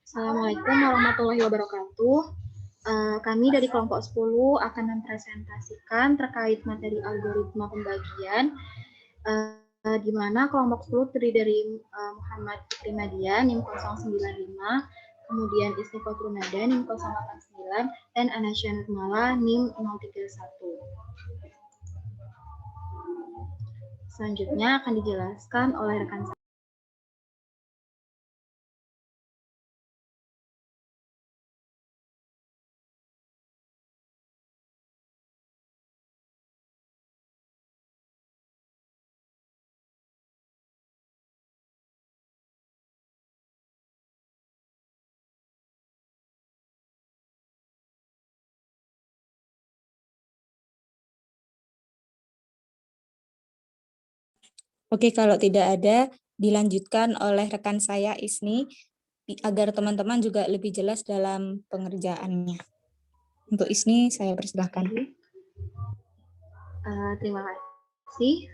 Assalamualaikum warahmatullahi wabarakatuh. Kami dari kelompok 10 akan mempresentasikan terkait materi algoritma pembagian, di mana kelompok 10 terdiri dari Muhammad Fikri Madia, NIM 095, kemudian Isni Kotrunada, NIM 089, dan Anasya Nurmala, NIM 031. Selanjutnya akan dijelaskan oleh rekan saya. Oke, kalau tidak ada, dilanjutkan oleh rekan saya Isni, agar teman-teman juga lebih jelas dalam pengerjaannya. Untuk Isni, saya persilahkan. Terima kasih.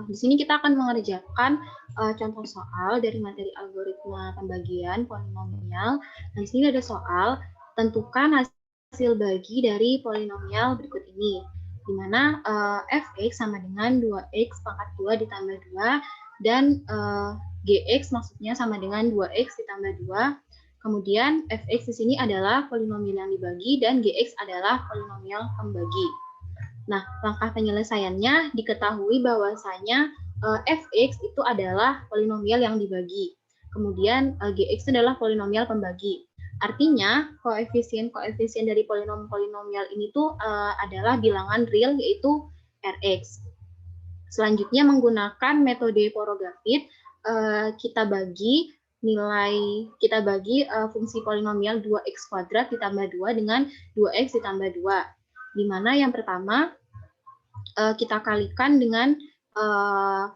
Di sini kita akan mengerjakan contoh soal dari materi algoritma pembagian polinomial. Nah, di sini ada soal, tentukan hasil bagi dari polinomial berikut ini, di mana fx sama dengan 2x pangkat 2 ditambah 2, dan gx maksudnya sama dengan 2x ditambah 2. Kemudian fx di sini adalah polinomial yang dibagi dan gx adalah polinomial pembagi. Nah, langkah penyelesaiannya diketahui bahwasanya fx itu adalah polinomial yang dibagi. Kemudian gx adalah polinomial pembagi. Artinya, koefisien dari polinomial ini tuh adalah bilangan real, yaitu Rx. Selanjutnya, menggunakan metode Poirot-Graphit, kita bagi fungsi polinomial 2x kuadrat ditambah 2 dengan 2x ditambah 2. Di mana yang pertama kita kalikan dengan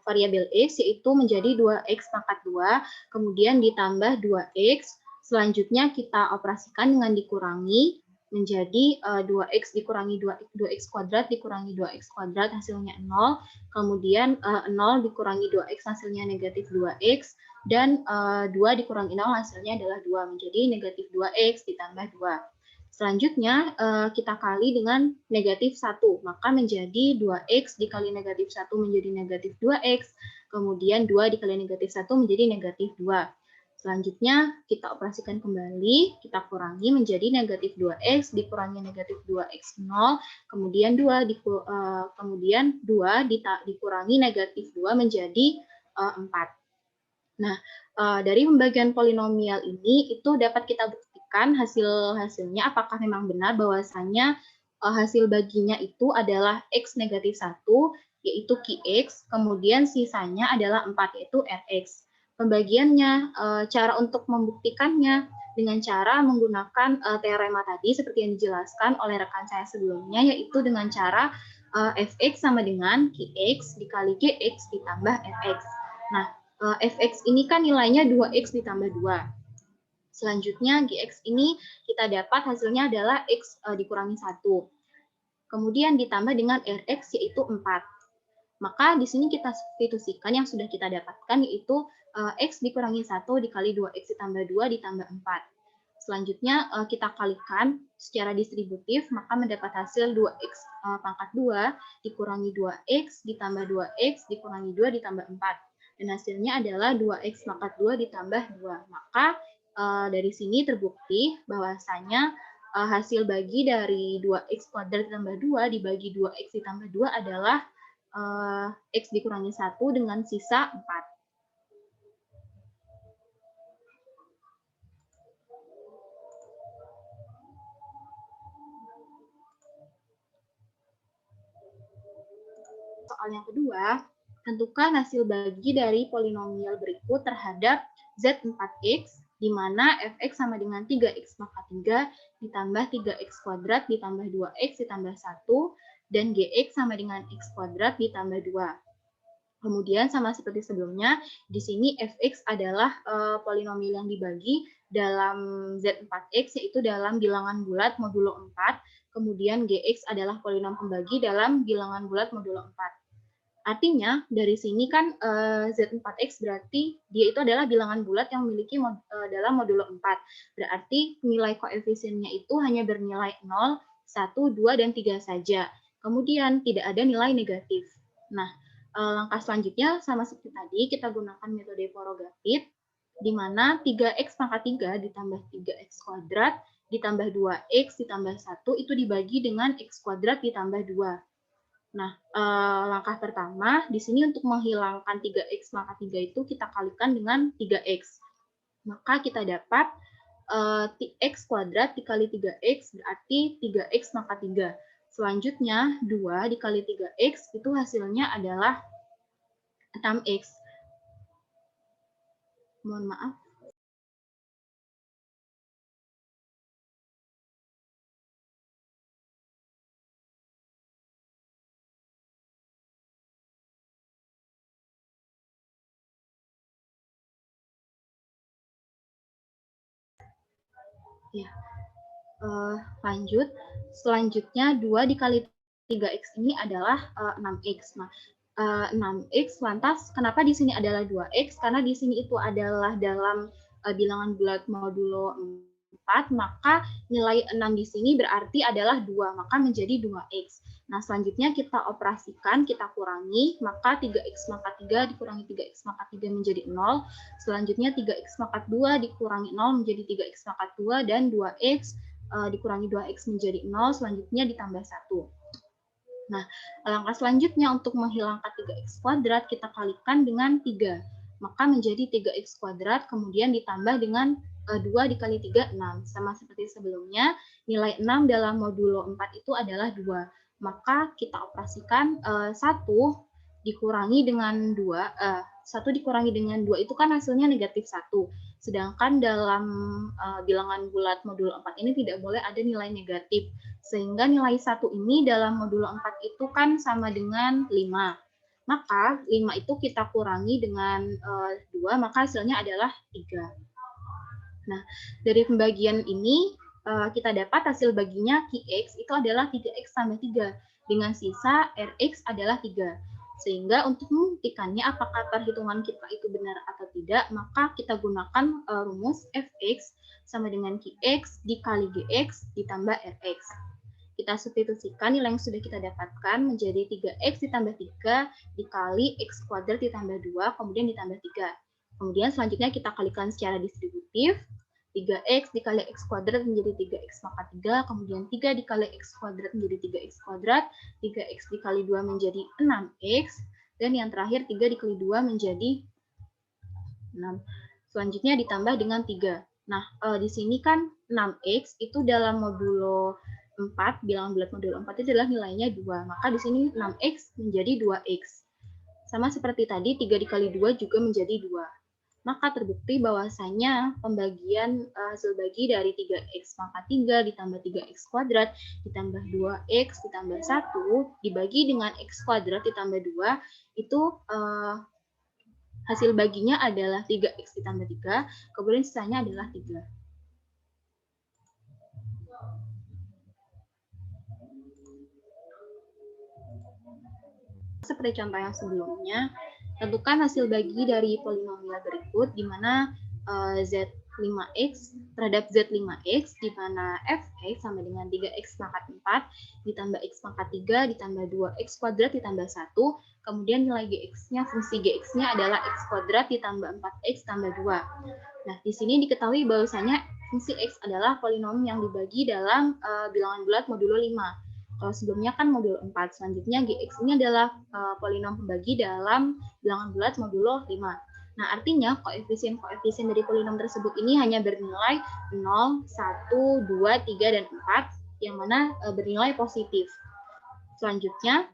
variabel x, yaitu menjadi 2x pangkat 2, kemudian ditambah 2x, selanjutnya kita operasikan dengan dikurangi, menjadi 2x dikurangi 2x kuadrat dikurangi 2x kuadrat, hasilnya 0, kemudian 0 dikurangi 2x, hasilnya negatif 2x, dan 2 dikurangi 0, hasilnya adalah 2, menjadi negatif 2x ditambah 2. Selanjutnya, kita kali dengan negatif 1, maka menjadi 2x dikali negatif 1 menjadi negatif 2x, kemudian 2 dikali negatif 1 menjadi negatif 2. Selanjutnya, kita operasikan kembali, kita kurangi menjadi negatif 2x dikurangi negatif 2x 0, kemudian 2 dikurangi negatif 2 menjadi 4. Nah, dari pembagian polinomial ini itu dapat kita buktikan hasilnya apakah memang benar bahwasannya hasil baginya itu adalah x negatif 1, yaitu Qx, kemudian sisanya adalah 4, yaitu Rx. Pembagiannya, cara untuk membuktikannya dengan cara menggunakan teorema tadi seperti yang dijelaskan oleh rekan saya sebelumnya, yaitu dengan cara fx sama dengan Qx dikali Gx ditambah Rx. Nah, fx ini kan nilainya 2x ditambah 2. Selanjutnya gx ini kita dapat hasilnya adalah x dikurangi 1. Kemudian ditambah dengan rx yaitu 4. Maka di sini kita substitusikan yang sudah kita dapatkan, yaitu x dikurangi 1 dikali 2x ditambah 2 ditambah 4. Selanjutnya kita kalikan secara distributif, maka mendapat hasil 2x pangkat 2 dikurangi 2x ditambah 2x dikurangi 2 ditambah 4. Dan hasilnya adalah 2x pangkat 2 ditambah 2. Maka dari sini terbukti bahwasanya hasil bagi dari 2x kuadrat ditambah 2 dibagi 2x ditambah 2 adalah x dikurangi 1 dengan sisa 4. Soal yang kedua, tentukan hasil bagi dari polinomial berikut terhadap Z4X, di mana fx sama dengan 3x pangkat 3 ditambah 3x kuadrat ditambah 2x ditambah 1, dan gx sama dengan x kuadrat ditambah 2. Kemudian sama seperti sebelumnya, di sini fx adalah polinomial yang dibagi dalam Z4X, yaitu dalam bilangan bulat modulo 4, kemudian gx adalah polinom pembagi dalam bilangan bulat modulo 4. Artinya dari sini kan Z4X berarti dia itu adalah bilangan bulat yang memiliki dalam modulo 4. Berarti nilai koefisiennya itu hanya bernilai 0, 1, 2, dan 3 saja. Kemudian tidak ada nilai negatif. Nah, langkah selanjutnya sama seperti tadi, kita gunakan metode Voronoi, di mana 3X pangkat 3 ditambah 3X kuadrat ditambah 2X ditambah 1 itu dibagi dengan X kuadrat ditambah 2. Nah, langkah pertama di sini untuk menghilangkan 3X pangkat 3 itu kita kalikan dengan 3X. Maka kita dapat X kuadrat dikali 3X berarti 3X pangkat 3. Selanjutnya 2 dikali 3X itu hasilnya adalah 6X. Mohon maaf. Ya, lanjut. Selanjutnya 2 dikali 3X ini adalah 6X. Nah, 6X lantas kenapa di sini adalah 2X? Karena di sini itu adalah dalam bilangan bulat modulo 4, maka nilai 6 di sini berarti adalah 2, maka menjadi 2X. Nah, selanjutnya kita operasikan, kita kurangi, maka 3X pangkat 3 dikurangi 3X pangkat 3 menjadi 0. Selanjutnya 3X pangkat 2 dikurangi 0 menjadi 3X pangkat 2, dan 2X dikurangi 2X menjadi 0, selanjutnya ditambah 1. Nah, langkah selanjutnya untuk menghilangkan 3X kuadrat, kita kalikan dengan 3. Maka menjadi 3X kuadrat, kemudian ditambah dengan 2 dikali 3, 6. Sama seperti sebelumnya, nilai 6 dalam modulo 4 itu adalah 2. Maka kita operasikan 1 dikurangi dengan 2, 1 dikurangi dengan 2 itu kan hasilnya negatif 1. Sedangkan dalam bilangan bulat modulo 4 ini tidak boleh ada nilai negatif. Sehingga nilai 1 ini dalam modulo 4 itu kan sama dengan 5. Maka 5 itu kita kurangi dengan 2, maka hasilnya adalah 3. Nah, dari pembagian ini kita dapat hasil baginya Qx itu adalah 3X tambah 3. Dengan sisa Rx adalah 3. Sehingga untuk membuktikannya apakah perhitungan kita itu benar atau tidak, maka kita gunakan rumus Fx sama dengan Qx dikali Gx ditambah Rx. Kita substitusikan nilai yang sudah kita dapatkan menjadi 3X ditambah 3 dikali X kuadrat ditambah 2, kemudian ditambah 3. Kemudian selanjutnya kita kalikan secara distributif. 3X dikali X kuadrat menjadi 3X pangkat 3, kemudian 3 dikali X kuadrat menjadi 3X kuadrat, 3X dikali 2 menjadi 6X, dan yang terakhir 3 dikali 2 menjadi 6. Selanjutnya ditambah dengan 3. Nah, di sini kan 6X itu dalam modulo 4, bilangan bulat modulo 4 itu adalah nilainya 2. Maka di sini 6X menjadi 2X. Sama seperti tadi, 3 dikali 2 juga menjadi 2. Maka terbukti bahwasanya pembagian hasil bagi dari 3X pangkat 3 ditambah 3X kuadrat ditambah 2X ditambah 1 dibagi dengan X kuadrat ditambah 2 itu hasil baginya adalah 3X ditambah 3, kemudian sisanya adalah 3. Seperti contoh yang sebelumnya, tentukan hasil bagi dari polinomial berikut, di mana Z5X terhadap Z5X, di mana Fx sama dengan 3X pangkat 4, ditambah X pangkat 3, ditambah 2X kuadrat, ditambah 1, kemudian nilai Gx-nya, fungsi Gx-nya adalah X kuadrat, ditambah 4X, tambah 2. Nah, di sini diketahui bahwasanya fungsi X adalah polinom yang dibagi dalam bilangan bulat modulo 5. Kalau sebelumnya kan modulo 4, selanjutnya Gx ini adalah polinom pembagi dalam bilangan bulat modulo 5. Nah, artinya koefisien-koefisien dari polinom tersebut ini hanya bernilai 0, 1, 2, 3, dan 4, yang mana bernilai positif. Selanjutnya,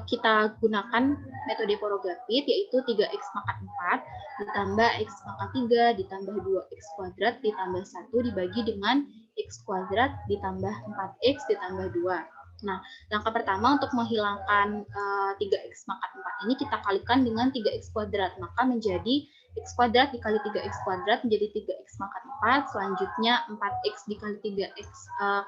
kita gunakan metode Voronoi, yaitu 3X pangkat 4 ditambah X pangkat 3 ditambah 2X kuadrat ditambah 1 dibagi dengan X kuadrat ditambah 4X ditambah 2. Nah, langkah pertama untuk menghilangkan 3X pangkat 4 ini kita kalikan dengan 3X kuadrat, maka menjadi X kuadrat dikali 3X kuadrat menjadi 3X pangkat 4. Selanjutnya 4X dikali 3X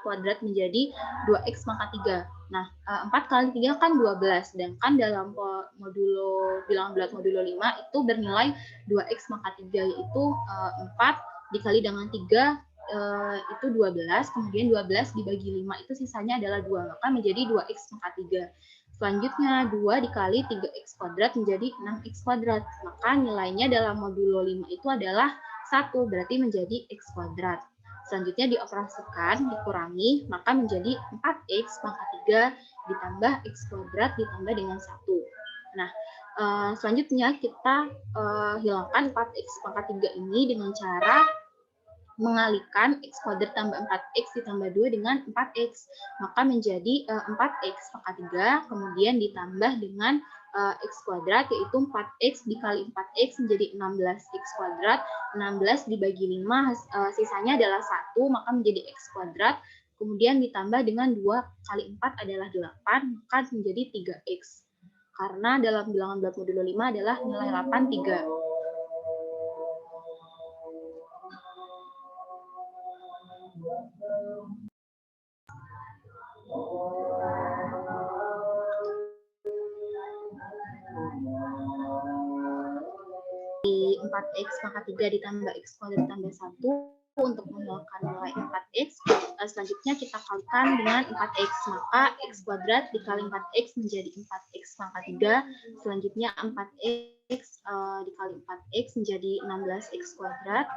kuadrat menjadi 2X pangkat 3. Nah, 4 kali 3 kan 12. Sedangkan dalam modulo bilangan bulat modulo 5 itu bernilai 2X pangkat 3, yaitu 4 dikali dengan 3 itu 12, kemudian 12 dibagi 5 itu sisanya adalah 2, maka menjadi 2X pangkat 3. Selanjutnya 2 dikali 3X kuadrat menjadi 6X kuadrat. Maka nilainya dalam modulo 5 itu adalah 1, berarti menjadi X kuadrat. Selanjutnya dioperasikan, dikurangi, maka menjadi 4X pangkat 3 ditambah X kuadrat ditambah dengan 1. Nah, selanjutnya kita hilangkan 4X pangkat 3 ini dengan cara mengalihkan X kuadrat tambah 4X ditambah 2 dengan 4X. Maka menjadi 4X pangkat 3, kemudian ditambah dengan X kuadrat, yaitu 4X dikali 4X menjadi 16X kuadrat. 16 dibagi 5, sisanya adalah 1, maka menjadi X kuadrat. Kemudian ditambah dengan 2 kali 4 adalah 8, maka menjadi 3X. Karena dalam bilangan bulat modulo 5 adalah nilai 8, 3. Di 4X pangkat 3 ditambah X kuadrat ditambah 1 untuk menolakkan nilai 4X. Selanjutnya kita kalikan dengan 4X, maka X kuadrat dikali 4X menjadi 4X pangkat 3. Selanjutnya 4X dikali 4X menjadi 16X kuadrat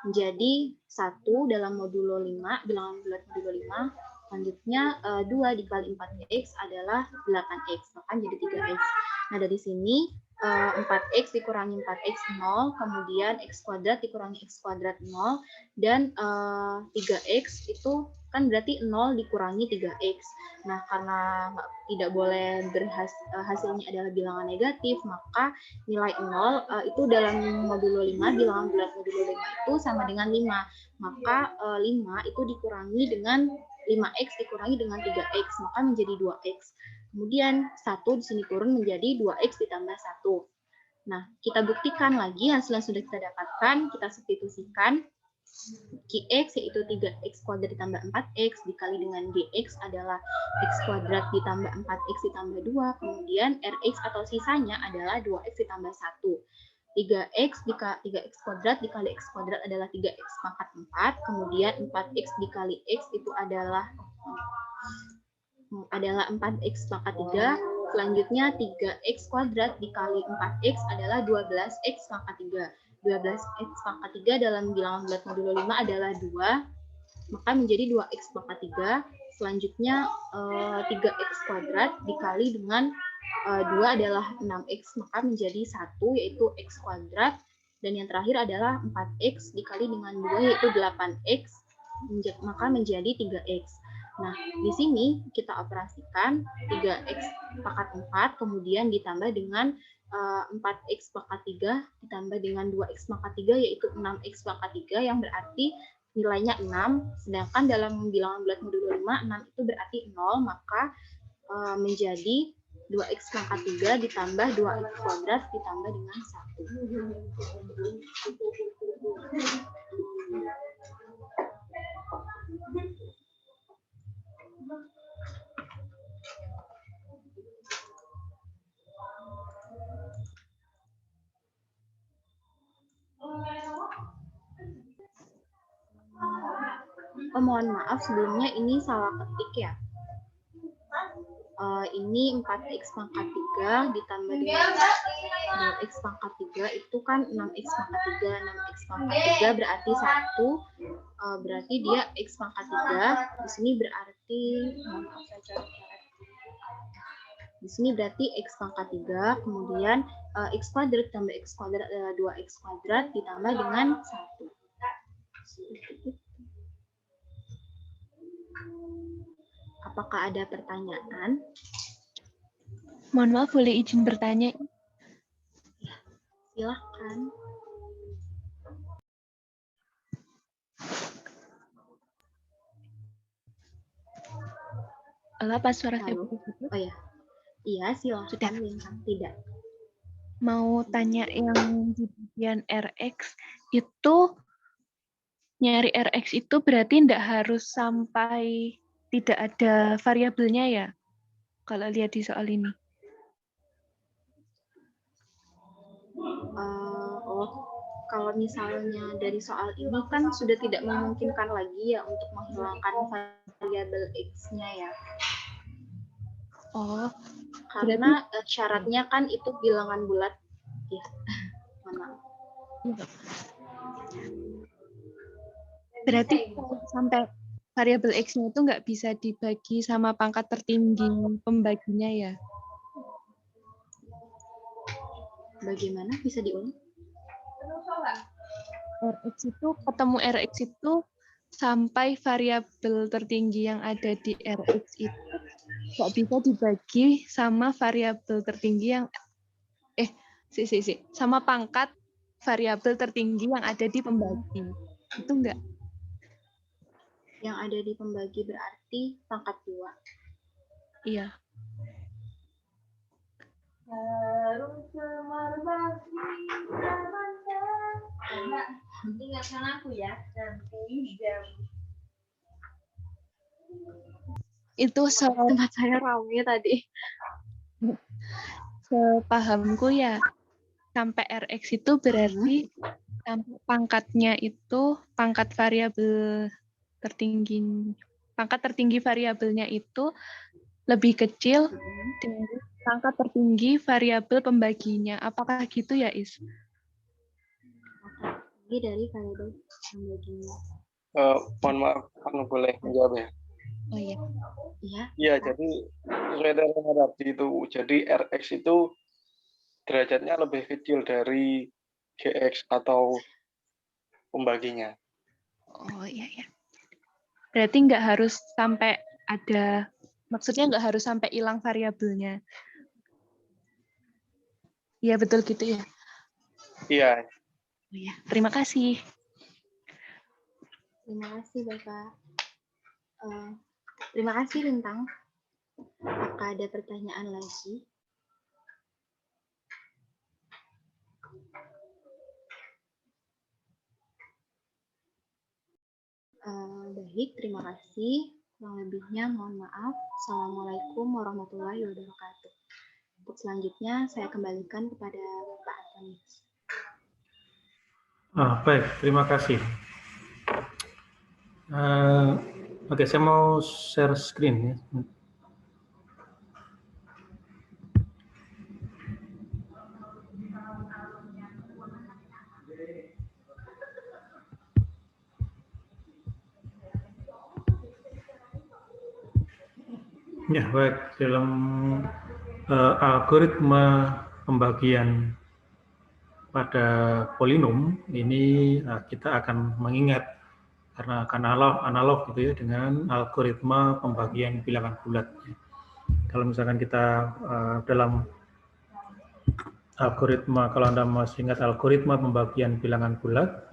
menjadi 1 dalam modulo 5, bilangan bulat modulo 5. Selanjutnya 2 dikali 4X adalah 8X, maka menjadi 3X. Nah, dari sini 4X dikurangi 4X 0, kemudian X kuadrat dikurangi X kuadrat 0, dan 3X itu kan berarti 0 dikurangi 3X. Nah, karena tidak boleh hasilnya adalah bilangan negatif, maka nilai 0 itu dalam modulo 5, bilangan bulat modulo 5 itu sama dengan 5. Maka 5 itu dikurangi dengan 5X dikurangi dengan 3X, maka menjadi 2X. Kemudian 1 di sini turun menjadi 2X ditambah 1. Nah, kita buktikan lagi hasil yang sudah kita dapatkan, kita substitusikan. Qx yaitu 3X kuadrat ditambah 4X dikali dengan Dx adalah X kuadrat ditambah 4X ditambah 2, kemudian Rx atau sisanya adalah 2X ditambah 1. 3X kuadrat dikali X kuadrat adalah 3X pangkat 4, kemudian 4X dikali X itu adalah 4X pangkat 3. Selanjutnya 3X kuadrat dikali 4X adalah 12X pangkat 3. 12X pangkat 3 dalam bilangan bulat modulo 5 adalah 2, maka menjadi 2X pangkat 3. Selanjutnya 3X kuadrat dikali dengan 2 adalah 6X, maka menjadi 1, yaitu X kuadrat. Dan yang terakhir adalah 4X dikali dengan 2, yaitu 8X, maka menjadi 3X. Nah, di sini kita operasikan 3X pangkat 4, kemudian ditambah dengan 4X pangkat 3, ditambah dengan 2X pangkat 3, yaitu 6X pangkat 3, yang berarti nilainya 6. Sedangkan dalam bilangan bulat modulo 5, 6 itu berarti 0, maka menjadi 2X pangkat 3 ditambah 2X kuadrat ditambah dengan 1. Mohon maaf sebelumnya ini salah ketik ya. Ini 4X pangkat 3 ditambah dengan 2X pangkat 3 itu kan 6X pangkat 3. 6X pangkat 3 berarti 1, berarti dia X pangkat 3. Di sini berarti, mohon maaf saya coret. Di sini berarti X pangkat 3, kemudian X kuadrat tambah X kuadrat adalah 2X kuadrat ditambah dengan 1. Apakah ada pertanyaan? Mohon maaf, boleh izin bertanya? Ya, silahkan. Halo, apa suara saya? Oh ya, iya silahkan. Tidak. mau tanya yang di bagian RX itu, nyari RX itu berarti tidak harus sampai tidak ada variabelnya ya? Kalau lihat di soal ini. Oh, kalau misalnya dari soal ini kan sudah tidak memungkinkan lagi ya untuk menghilangkan variabel X-nya ya. Oh, Karena syaratnya kan itu bilangan bulat. Ya, mana? Berarti sampai variabel X-nya itu nggak bisa dibagi sama pangkat tertinggi pembaginya ya? Bagaimana? Bisa diulang? RX itu, ketemu RX itu sampai variabel tertinggi yang ada di RX itu nggak bisa dibagi sama variabel tertinggi yang sama pangkat variabel tertinggi yang ada di pembagi. Itu enggak? Yang ada di pembagi berarti pangkat 2. Iya. Harus berbagi ingatkan aku ya nanti jam. Itu Tempat saya ramai tadi. sepahamku ya, sampai RX itu berarti sampai pangkatnya itu pangkat variabel tertinggi, pangkat tertinggi variabelnya itu lebih kecil dari pangkat tertinggi variabel pembaginya. Apakah gitu ya, Is? Ini dari variabel pembaginya. Mohon maaf, anu boleh menjawab ya? Oh iya. Iya. Iya, jadi sesuai dengan tadi itu, jadi RX itu derajatnya lebih kecil dari GX atau pembaginya. Oh iya ya. Berarti nggak harus sampai ada, maksudnya nggak harus sampai hilang variabelnya. Iya betul gitu ya. Iya. Oh iya, terima kasih. Terima kasih Bapak. Terima kasih Lintang. Apakah ada pertanyaan lagi? Baik, terima kasih. Kurang lebihnya mohon maaf. Assalamualaikum warahmatullahi wabarakatuh. Untuk selanjutnya saya kembalikan kepada Bapak Antonius. Baik, terima kasih. Oke, saya mau share screen ya. Ya, baik. Dalam algoritma pembagian pada polinom ini kita akan mengingat karena akan analog gitu ya dengan algoritma pembagian bilangan bulat. Kalau misalkan kita dalam algoritma, kalau Anda masih ingat algoritma pembagian bilangan bulat,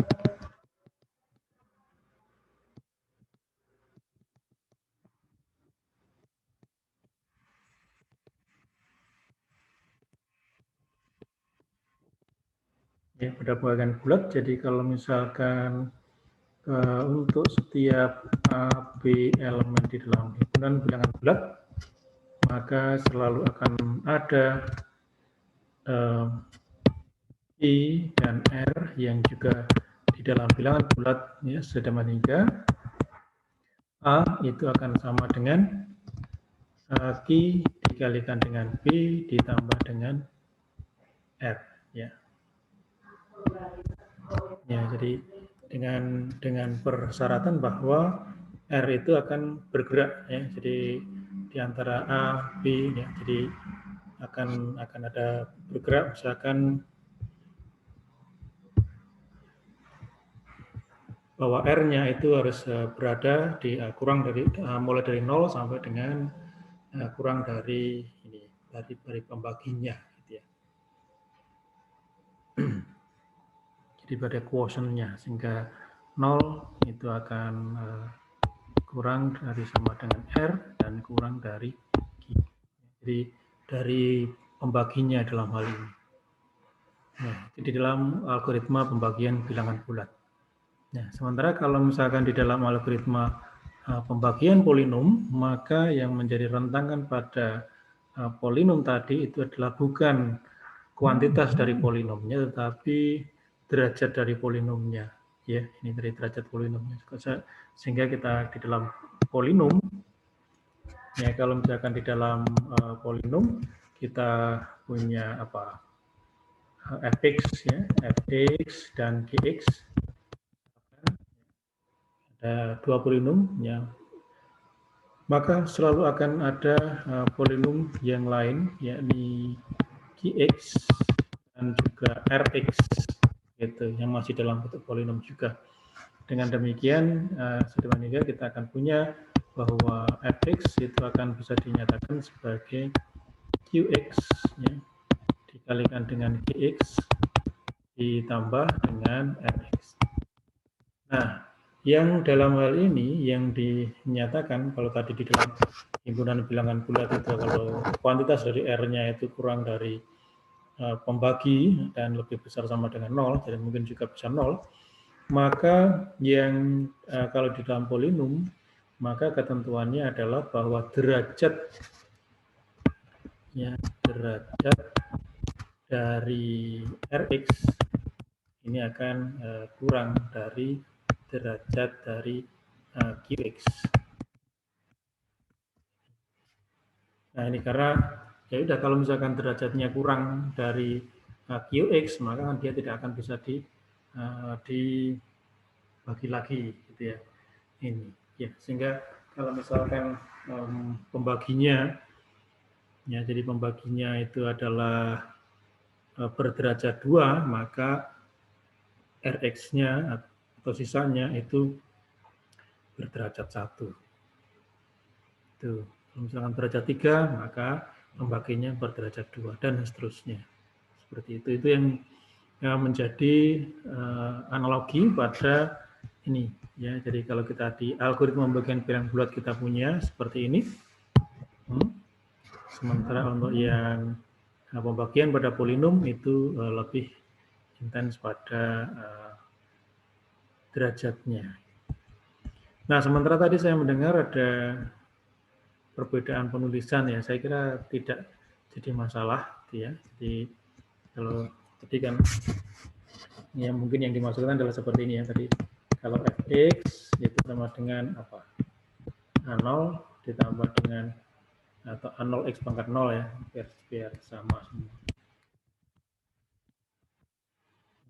ya, pada pembagian bulat. Jadi kalau misalkan untuk setiap A, B elemen di dalam himpunan bilangan bulat, maka selalu akan ada I dan R yang juga di dalam bilangan bulat ya, sedemikian hingga A itu akan sama dengan Q dikalikan dengan B ditambah dengan R ya. Ya, jadi dengan persyaratan bahwa R itu akan bergerak ya. Jadi di antara A, B ya. Jadi akan ada bergerak, misalkan bahwa R-nya itu harus berada di kurang dari mulai dari 0 sampai dengan kurang dari ini dari pembaginya gitu ya. Jadi pada quotient-nya sehingga 0 itu akan kurang dari sama dengan R dan kurang dari Q. Jadi dari pembaginya dalam hal ini. Nah, itu di dalam algoritma pembagian bilangan bulat. Nah, sementara kalau misalkan di dalam algoritma pembagian polinom, maka yang menjadi rentangan pada polinom tadi itu adalah bukan kuantitas dari polinomnya, tetapi derajat dari polinomnya. Ya, ini dari derajat polinomnya. Sehingga kita di dalam polinom, ya kalau misalkan di dalam polinom kita punya apa? Fx, ya, fx dan gx, ada dua polinom, ya, maka selalu akan ada polinom yang lain, yakni gx dan juga rx, gitu, yang masih dalam bentuk polinom juga. Dengan demikian, sedemikian kita akan punya bahwa fx itu akan bisa dinyatakan sebagai qx, ya, dikalikan dengan gx ditambah dengan rx. Nah, yang dalam hal ini yang dinyatakan kalau tadi di dalam himpunan bilangan bulat itu kalau kuantitas dari R-nya itu kurang dari pembagi dan lebih besar sama dengan 0, jadi mungkin juga bisa 0, maka yang kalau di dalam polinom, maka ketentuannya adalah bahwa derajat, ya, derajat dari Rx ini akan kurang dari derajat dari Qx. Nah, ini karena ya udah kalau misalkan derajatnya kurang dari Qx, maka dia tidak akan bisa dibagi lagi, gitu ya. Ini, ya, sehingga kalau misalkan pembaginya, ya, jadi pembaginya itu adalah berderajat 2, maka Rx-nya atau sisanya itu berderajat 1. Tuh, kalau misalkan derajat 3, maka pembaginya berderajat 2 dan seterusnya. Seperti itu. Itu yang menjadi analogi pada ini, ya. Jadi kalau kita di algoritma pembagian bilangan bulat kita punya seperti ini. Sementara untuk yang pembagian pada polinom itu lebih intens pada derajatnya. Nah, sementara tadi saya mendengar ada perbedaan penulisan, ya, saya kira tidak jadi masalah, ya. Jadi kalau tadi kan, ya, mungkin yang dimaksudkan adalah seperti ini, ya, tadi kalau fx itu sama dengan apa? A0 ditambah dengan atau A0 x pangkat 0, ya, biar sama semua.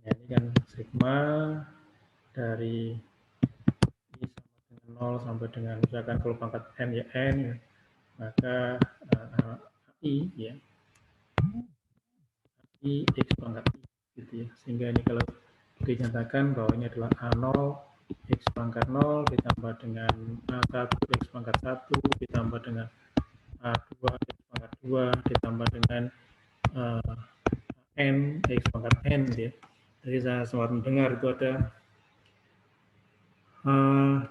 Ya, ini kan sigma dari I sama dengan 0 sampai dengan misalkan kalau pangkat n, ya n, maka I, ya, I x pangkat I, gitu, ya. Sehingga ini kalau dinyatakan bahwa ini adalah A0 x pangkat 0 ditambah dengan A1 x pangkat 1 ditambah dengan A2 x pangkat 2 ditambah dengan n x pangkat n, ya. Jadi saya sempat mendengar itu ada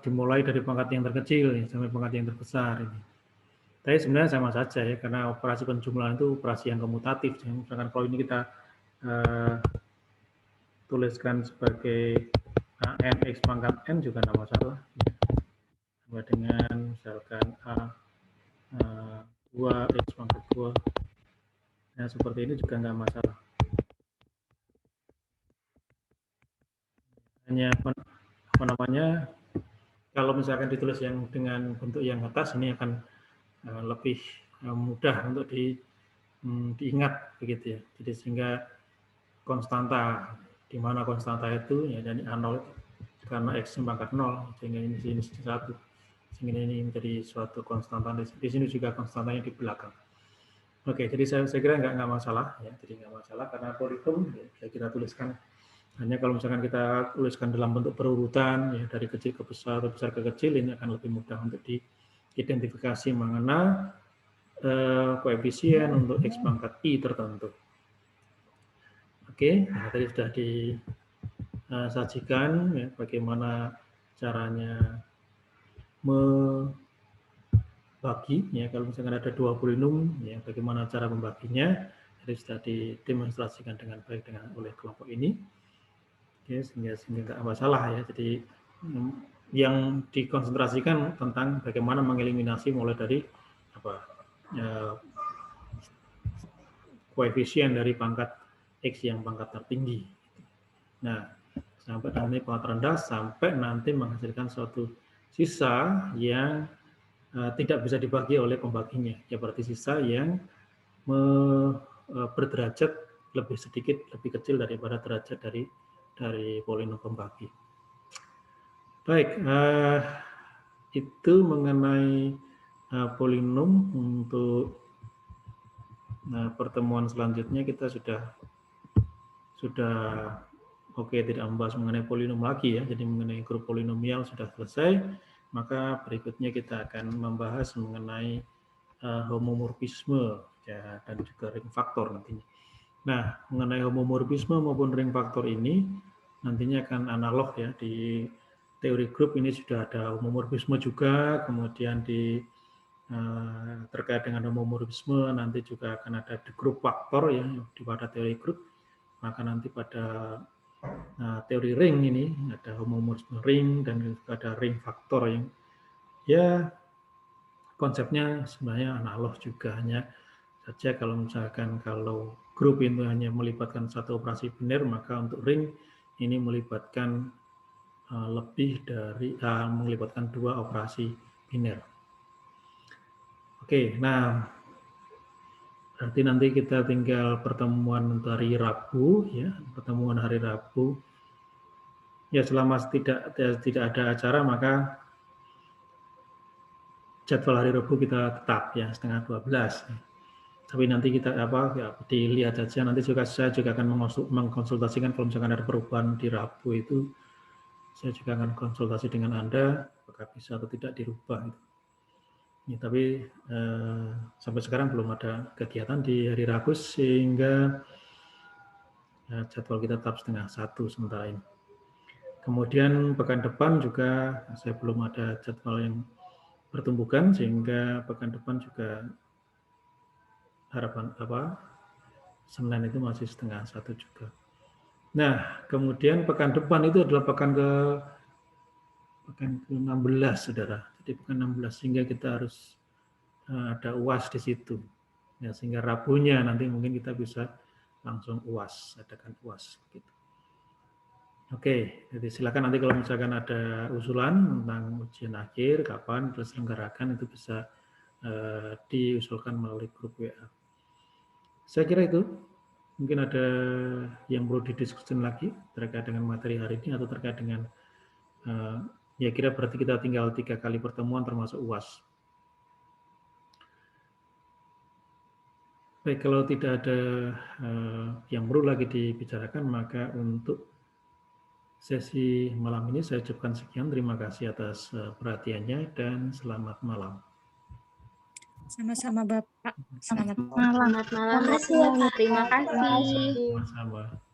dimulai dari pangkat yang terkecil, ya, sampai pangkat yang terbesar ini. Tapi sebenarnya sama saja, ya, karena operasi penjumlahan itu operasi yang komutatif. Misalkan kalau ini kita tuliskan sebagai n x pangkat n juga tidak masalah, ya. Sama dengan misalkan A2 x pangkat 2. Nah, seperti ini juga nggak masalah. Hanya apa namanya, kalau misalkan ditulis yang dengan bentuk yang atas ini akan lebih mudah untuk diingat, begitu, ya. Jadi sehingga konstanta, di mana konstanta itu, ya, dari A0 karena x pangkat 0, sehingga ini sini 1, sehingga ini menjadi suatu konstanta. Di sini juga konstantanya di belakang. Oke, jadi saya kira nggak masalah, ya. Jadi nggak masalah karena polinom, ya, bisa kita tuliskan. Hanya kalau misalkan kita tuliskan dalam bentuk berurutan, ya, dari kecil ke besar atau besar ke kecil, ini akan lebih mudah untuk diidentifikasi mengenai koefisien untuk x pangkat I tertentu. Oke, nah, tadi sudah disajikan, ya, bagaimana caranya membagi, ya, kalau misalkan ada dua polinom, ya, bagaimana cara membaginya. Jadi sudah didemonstrasikan dengan baik oleh kelompok ini. Oke, sehingga nggak masalah ya. Jadi yang dikonsentrasikan tentang bagaimana mengeliminasi mulai dari koefisien dari pangkat X yang pangkat tertinggi. Nah, sampai nanti pangkat rendah sampai nanti menghasilkan suatu sisa yang tidak bisa dibagi oleh pembaginya. Ya berarti sisa yang berderajat lebih sedikit, lebih kecil daripada derajat dari polinom pembagi. Baik, itu mengenai polinom. Untuk pertemuan selanjutnya kita sudah oke, tidak membahas mengenai polinom lagi ya. Jadi mengenai grup polinomial sudah selesai. Maka berikutnya kita akan membahas mengenai homomorfisme ya, dan juga ring faktor nantinya. Nah, mengenai homomorfisme maupun ring faktor ini nantinya akan analog ya. Di teori grup ini sudah ada homomorfisme juga, kemudian terkait dengan homomorfisme nanti juga akan ada di grup faktor ya pada teori grup. Maka nanti pada teori ring ini ada homomorfisme ring dan juga ada ring faktor yang ya konsepnya sebenarnya analog juga, hanya saja kalau misalkan kalau grup itu hanya melibatkan satu operasi biner, maka untuk ring ini melibatkan lebih dari melibatkan 2 operasi biner. Oke, nah berarti nanti kita tinggal pertemuan untuk hari Rabu ya, pertemuan hari Rabu. Ya selama tidak ada acara maka jadwal hari Rabu kita tetap ya 11:30. Tapi nanti kita dilihat saja, nanti saya juga akan mengkonsultasikan kalau misalkan ada perubahan di Rabu itu, saya juga akan konsultasi dengan Anda apakah bisa atau tidak dirubah. Ya, tapi sampai sekarang belum ada kegiatan di hari Rabu sehingga jadwal kita tetap 12:30 sementara ini. Kemudian pekan depan juga saya belum ada jadwal yang pertumbukan sehingga pekan depan juga harapan Senin itu masih 12:30 juga. Nah, kemudian pekan depan itu adalah pekan ke-16, Saudara. Jadi pekan 16 sehingga kita harus ada UAS di situ. Ya, sehingga Rabunya nanti mungkin kita bisa langsung UAS, adakan UAS gitu. Oke, jadi silakan nanti kalau misalkan ada usulan tentang ujian akhir kapan diselenggarakan itu bisa diusulkan melalui grup WA. Saya kira itu. Mungkin ada yang perlu didiskusikan lagi terkait dengan materi hari ini atau terkait dengan ya kira berarti kita tinggal 3 kali pertemuan termasuk UAS. Baik, kalau tidak ada yang perlu lagi dibicarakan, maka untuk sesi malam ini saya ucapkan sekian. Terima kasih atas perhatiannya dan selamat malam. Sama-sama Bapak. Selamat Selamat malam. Terima kasih ya, Pak. Terima kasih. Sama-sama.